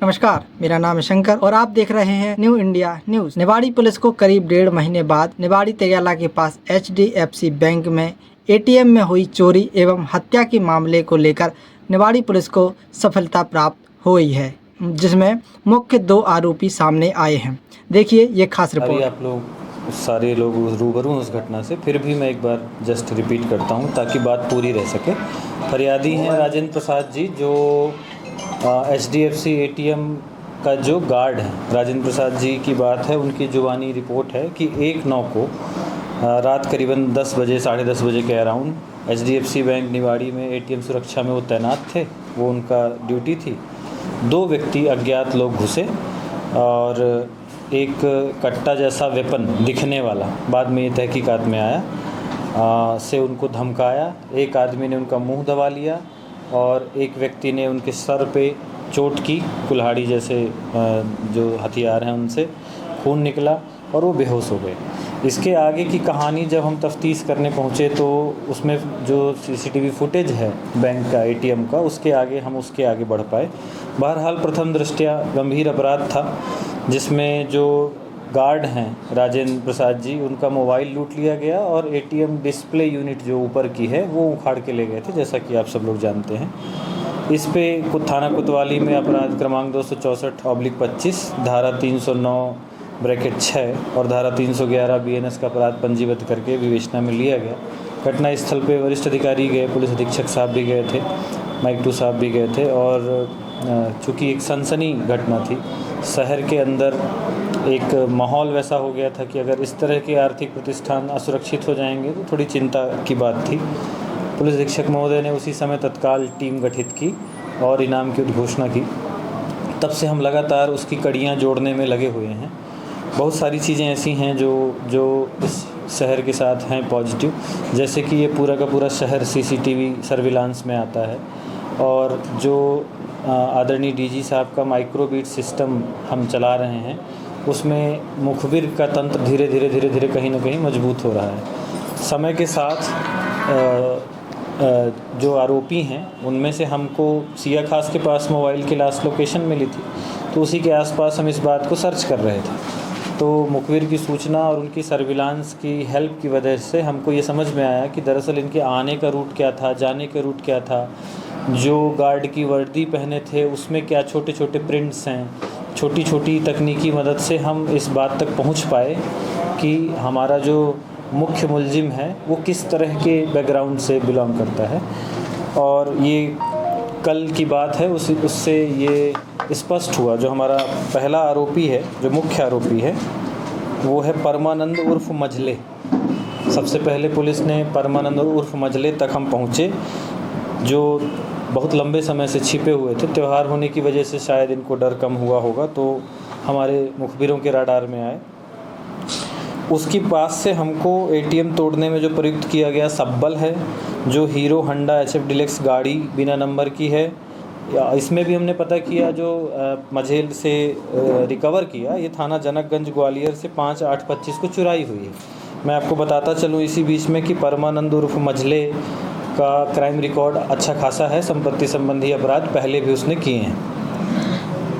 नमस्कार, मेरा नाम है शंकर और आप देख रहे हैं new India news. Niwari police को करीब 1.5 महीने बाद निवाड़ी तेयाला के पास HDFC बैंक में ATM में हुई चोरी एवं हत्या के मामले को लेकर निवाड़ी पुलिस को सफलता प्राप्त हुई है, जिसमें मुख्य 2 आरोपी सामने आए हैं। देखिए ये खास रिपोर्ट। आप लोग सारे लोग रूबरू उस घटना से, फिर भी मैं एक बार जस्ट रिपीट करता हूं ताकि बात पूरी रह सके। फरियादी हैं राजेंद्र प्रसाद जी, जो HDFC ATM का जो गार्ड है। राजेंद्र प्रसाद जी की बात है, उनकी जुबानी रिपोर्ट है कि 1/9 को रात करीबन 10 बजे, साढ़े 10 बजे के अराउंड HDFC बैंक निवाड़ी में ATM सुरक्षा में वो तैनात थे, वो उनका ड्यूटी थी। 2 व्यक्ति अज्ञात लोग घुसे और एक कट्टा जैसा वेपन दिखने वाला, बाद में ये तहकीकात में आया, से उनको धमकाया। एक आदमी ने उनका मुंह दबा लिया और एक व्यक्ति ने उनके सर पे चोट की, कुल्हाड़ी जैसे जो हथियार हैं उनसे खून निकला और वो बेहोश हो गए। इसके आगे की कहानी जब हम तफ्तीश करने पहुँचे तो उसमें जो CCTV फुटेज है बैंक का, ATM का, उसके आगे बढ़ पाए। बहरहाल प्रथम दृष्टया गंभीर अपराध था, जिसमें जो गार्ड हैं राजेंद्र प्रसाद जी, उनका मोबाइल लूट लिया गया और ATM डिस्प्ले यूनिट जो ऊपर की है वो उखाड़ के ले गए थे, जैसा कि आप सब लोग जानते हैं। इस पे थाना कोतवाली में अपराध क्रमांक 264/25, धारा 309(6) और धारा 311 BNS का अपराध पंजीबद्ध करके विवेचना में लिया गया। घटना स्थल पे वरिष्ठ अधिकारी गए, पुलिस अधीक्षक साहब भी गए थे, माइक 2 साहब भी गए थे। और चूँकि एक सनसनी घटना थी, शहर के अंदर एक माहौल वैसा हो गया था कि अगर इस तरह के आर्थिक प्रतिष्ठान असुरक्षित हो जाएंगे तो थोड़ी चिंता की बात थी। पुलिस अधीक्षक महोदय ने उसी समय तत्काल टीम गठित की और इनाम की उद्घोषणा की। तब से हम लगातार उसकी कड़ियाँ जोड़ने में लगे हुए हैं। बहुत सारी चीज़ें ऐसी हैं जो इस शहर के साथ हैं पॉजिटिव, जैसे कि ये पूरा का पूरा शहर CCTV सर्विलांस में आता है और जो आदरणीय DG साहब का माइक्रोबीट सिस्टम हम चला रहे हैं, उसमें मुखबिर का तंत्र धीरे धीरे कहीं ना कहीं मजबूत हो रहा है। समय के साथ जो आरोपी हैं उनमें से हमको सिया खास के पास मोबाइल की लास्ट लोकेशन मिली थी, तो उसी के आसपास हम इस बात को सर्च कर रहे थे। तो मुखबिर की सूचना और उनकी सर्विलांस की हेल्प की वजह से हमको ये समझ में आया कि दरअसल इनके आने का रूट क्या था, जाने का रूट क्या था, जो गार्ड की वर्दी पहने थे उसमें क्या छोटे छोटे प्रिंट्स हैं। छोटी छोटी तकनीकी मदद से हम इस बात तक पहुंच पाए कि हमारा जो मुख्य मुलजिम है वो किस तरह के बैकग्राउंड से बिलोंग करता है। और ये कल की बात है, उससे ये स्पष्ट हुआ। जो हमारा पहला आरोपी है, जो मुख्य आरोपी है, वो है परमानंद उर्फ मजले। सबसे पहले पुलिस ने परमानंद उर्फ मजले तक हम पहुँचे, जो बहुत लंबे समय से छिपे हुए थे। त्यौहार होने की वजह से शायद इनको डर कम हुआ होगा, तो हमारे मुखबिरों के राडार में आए। उसके पास से हमको ATM तोड़ने में जो प्रयुक्त किया गया सब्बल है, जो हीरो होंडा HF डिलक्स गाड़ी बिना नंबर की है, इसमें भी हमने पता किया जो मझेल से रिकवर किया, ये थाना जनकगंज ग्वालियर से 5/8/25 को चुराई हुई है। मैं आपको बताता चलूँ इसी बीच में कि परमानंद उर्फ मझले का क्राइम रिकॉर्ड अच्छा खासा है, संपत्ति संबंधी अपराध पहले भी उसने किए हैं।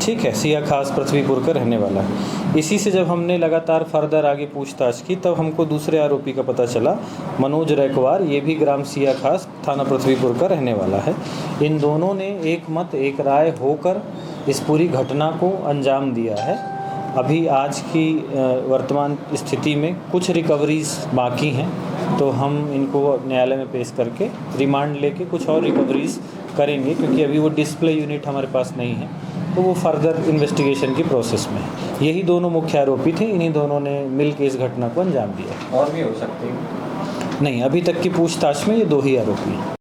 ठीक है, सिया खास पृथ्वीपुर का रहने वाला है। इसी से जब हमने लगातार फर्दर आगे पूछताछ की, तब हमको दूसरे आरोपी का पता चला, मनोज रैकवार, ये भी ग्राम सिया खास थाना पृथ्वीपुर का रहने वाला है। इन दोनों ने एक मत एक राय होकर इस पूरी घटना को अंजाम दिया है। अभी आज की वर्तमान स्थिति में कुछ रिकवरीज बाकी हैं, तो हम इनको न्यायालय में पेश करके रिमांड लेके कुछ और रिकवरीज करेंगे, क्योंकि अभी वो डिस्प्ले यूनिट हमारे पास नहीं है, तो वो फर्दर इन्वेस्टिगेशन की प्रोसेस में है। यही दोनों मुख्य आरोपी थे, इन्हीं दोनों ने मिल के इस घटना को अंजाम दिया। और भी हो सकते हैं? नहीं, अभी तक की पूछताछ में ये 2 ही आरोपी हैं।